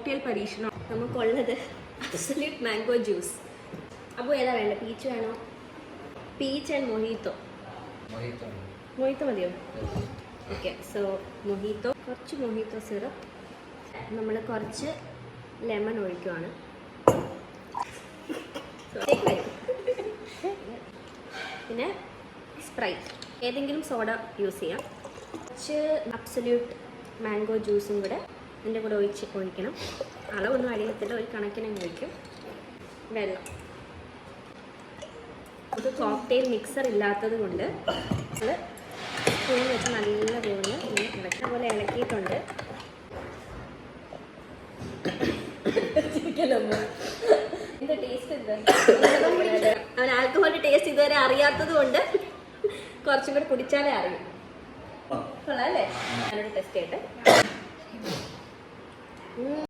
Cocktail പരീക്ഷണം നമുക്കുള്ളത് absolute mango juice. അപ്പോൾ ഏതാ വേണ്ട? പീച്ച് വേണോ? Peach and mojito. മൊഹീത്തോ മതിയോ? Okay, so mojito. കുറച്ച് മൊഹീത്തോ സിറപ്പ്. നമ്മൾ കുറച്ച് ലെമൺ ഒഴിക്കുവാണ്. പിന്നെ സ്പ്രൈറ്റ്, ഏതെങ്കിലും സോഡ യൂസ് ചെയ്യാം. കുറച്ച് അബ്സല്യൂട്ട് മാംഗോ ജ്യൂസും കൂടെ ഇതിൻ്റെ കൂടെ ഒഴിക്കണം. അളവൊന്നും അടിയത്തില്ല, ഒരു കണക്കിന് ഒഴിക്കും. വെള്ളം. ഇത് കോക്ടെയിൽ മിക്സർ ഇല്ലാത്തത് കൊണ്ട് നമ്മൾ സ്പൂൺ വെച്ച് നല്ല പോലെ ഇങ്ങനെ ഇളക്കി പോലെ ഇളക്കിയിട്ടുണ്ട്. ഇതിൻ്റെ ടേസ്റ്റ് എന്താ? അവൻ ആൽക്കഹോളിൻ്റെ ടേസ്റ്റ് ഇതുവരെ അറിയാത്തത് കൊണ്ട് കുറച്ചും കൂടെ കുടിച്ചാലേ അറിയും. കൊള്ളാം അല്ലേ? ഞാനോട് ടെസ്റ്റ് ചെയ്യട്ടെ.